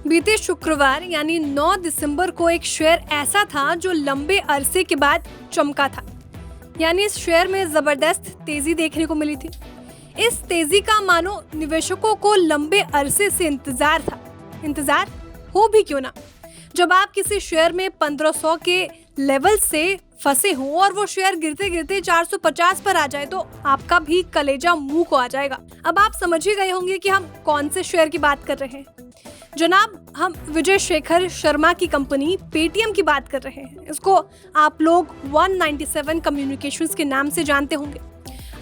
बीते शुक्रवार यानी 9 दिसंबर को एक शेयर ऐसा था जो लंबे अरसे के बाद चमका था। यानी इस शेयर में जबरदस्त तेजी देखने को मिली थी। इस तेजी का मानो निवेशकों को लंबे अरसे से इंतजार था। इंतजार हो भी क्यों ना, जब आप किसी शेयर में 1500 के लेवल से फंसे हो और वो शेयर गिरते गिरते 450 पर आ जाए तो आपका भी कलेजा मुंह को आ जाएगा। अब आप समझ ही गए होंगे कि हम कौन से शेयर की बात कर रहे हैं। जनाब, हम विजय शेखर शर्मा की कंपनी पेटीएम की बात कर रहे हैं। इसको आप लोग 197 कम्युनिकेशंस के नाम से जानते होंगे।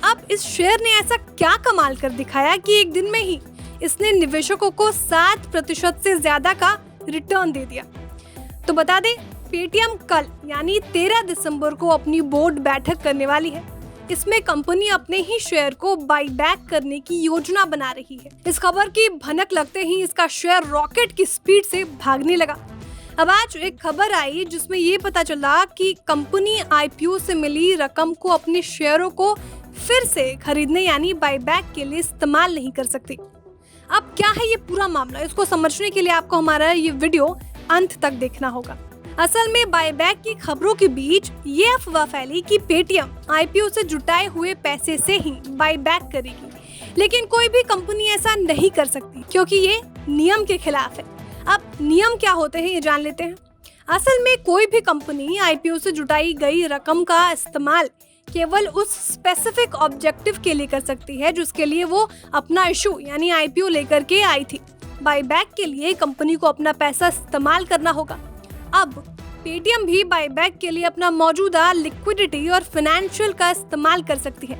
अब इस शेयर ने ऐसा क्या कमाल कर दिखाया कि एक दिन में ही इसने निवेशकों को 7% से ज्यादा का रिटर्न दे दिया। तो बता दें, पेटीएम कल यानी 13 दिसंबर को अपनी बोर्ड बैठक करने वाली है। इसमें कंपनी अपने ही शेयर को बाई बैक करने की योजना बना रही है। इस खबर की भनक लगते ही इसका शेयर रॉकेट की स्पीड से भागने लगा। अब आज एक खबर आई जिसमें ये पता चला कि कंपनी आईपीओ से मिली रकम को अपने शेयरों को फिर से खरीदने यानी बाई बैक के लिए इस्तेमाल नहीं कर सकती। अब क्या है ये पूरा मामला, इसको समझने के लिए आपको हमारा ये वीडियो अंत तक देखना होगा। असल में बायबैक की खबरों के बीच ये अफवाह फैली कि पेटीएम आईपीओ से जुटाए हुए पैसे से ही बायबैक करेगी, लेकिन कोई भी कंपनी ऐसा नहीं कर सकती क्योंकि ये नियम के खिलाफ है। अब नियम क्या होते हैं ये जान लेते हैं। असल में कोई भी कंपनी आईपीओ से जुटाई गई रकम का इस्तेमाल केवल उस स्पेसिफिक ऑब्जेक्टिव के लिए कर सकती है जिसके लिए वो अपना इशू यानी आईपीओ लेकर के आई थी। बायबैक के लिए कंपनी को अपना पैसा इस्तेमाल करना होगा। अब पेटीएम भी बायबैक के लिए अपना मौजूदा लिक्विडिटी और फाइनेंशियल का इस्तेमाल कर सकती है।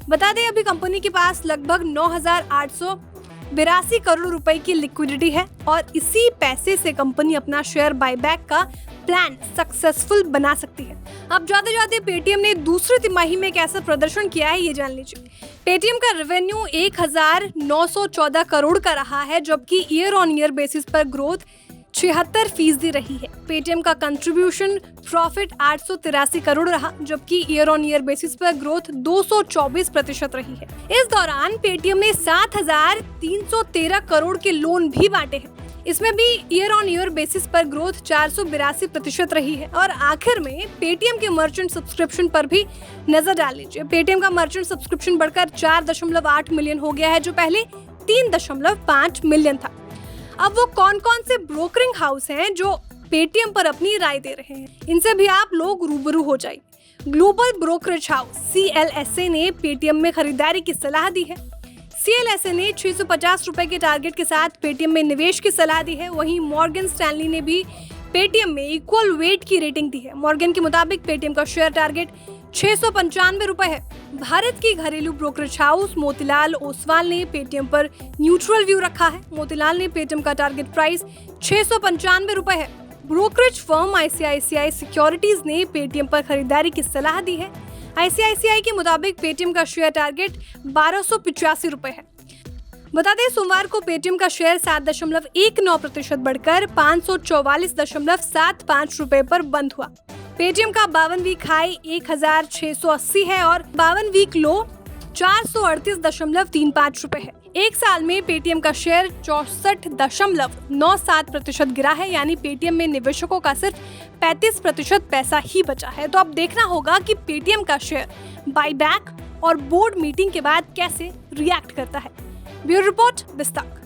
बता दें, अभी कंपनी के पास लगभग 9,882 करोड़ रुपए की लिक्विडिटी है और इसी पैसे से कंपनी अपना शेयर बायबैक का प्लान सक्सेसफुल बना सकती है। अब जाते जाते पेटीएम ने दूसरी तिमाही में कैसा प्रदर्शन किया है ये जान लीजिए। पेटीएम का रेवेन्यू 1,914 करोड़ का रहा है, जबकि ईयर ऑन ईयर बेसिस पर ग्रोथ 76% रही है। पेटीएम का कंट्रीब्यूशन प्रॉफिट 883 करोड़ रहा, जबकि ईयर ऑन ईयर बेसिस पर ग्रोथ 224% रही है। इस दौरान पेटीएम ने 7,313 करोड़ के लोन भी बांटे हैं। इसमें भी ईयर ऑन ईयर बेसिस पर ग्रोथ 482% रही है। और आखिर में पेटीएम के मर्चेंट सब्सक्रिप्शन पर भी नजर डाल लीजिए। पेटीएम का मर्चेंट सब्सक्रिप्शन बढ़कर 4.8 मिलियन हो गया है, जो पहले 3.5 मिलियन था। अब वो कौन कौन से ब्रोकरिंग हाउस हैं जो पेटीएम पर अपनी राय दे रहे हैं, इनसे भी आप लोग रूबरू हो जाइए। ग्लोबल ब्रोकरेज हाउस CLSA ने पेटीएम में खरीदारी की सलाह दी है। CLSA ने 650 रुपए के टारगेट के साथ पेटीएम में निवेश की सलाह दी है। वहीं मॉर्गन स्टैनली ने भी पेटीएम में इक्वल वेट की रेटिंग दी है। मॉर्गन के मुताबिक पेटीएम का शेयर टारगेट 695 रुपए है। भारत की घरेलू ब्रोकरेज हाउस मोतीलाल ओसवाल ने पेटीएम पर न्यूट्रल व्यू रखा है। मोतीलाल ने पेटीएम का टारगेट प्राइस 695 रुपए है। ब्रोकरेज फर्म ICICI सिक्योरिटीज ने पेटीएम पर खरीदारी की सलाह दी है। ICICI के मुताबिक पेटीएम का शेयर टारगेट 1285 रुपए है। बता दें, सोमवार को पेटीएम का शेयर 7.19% बढ़कर 544.75 रुपए पर बंद हुआ। पेटीएम का 52 वीक हाई 1,680 है और 52 वीक लो 438.35 रुपए है। एक साल में पेटीएम का शेयर 64.97% गिरा है, यानी पेटीएम में निवेशकों का सिर्फ 35% पैसा ही बचा है। तो अब देखना होगा कि पेटीएम का शेयर बाईबैक और बोर्ड मीटिंग के बाद कैसे रिएक्ट करता है। Bureau report, बिस्तक।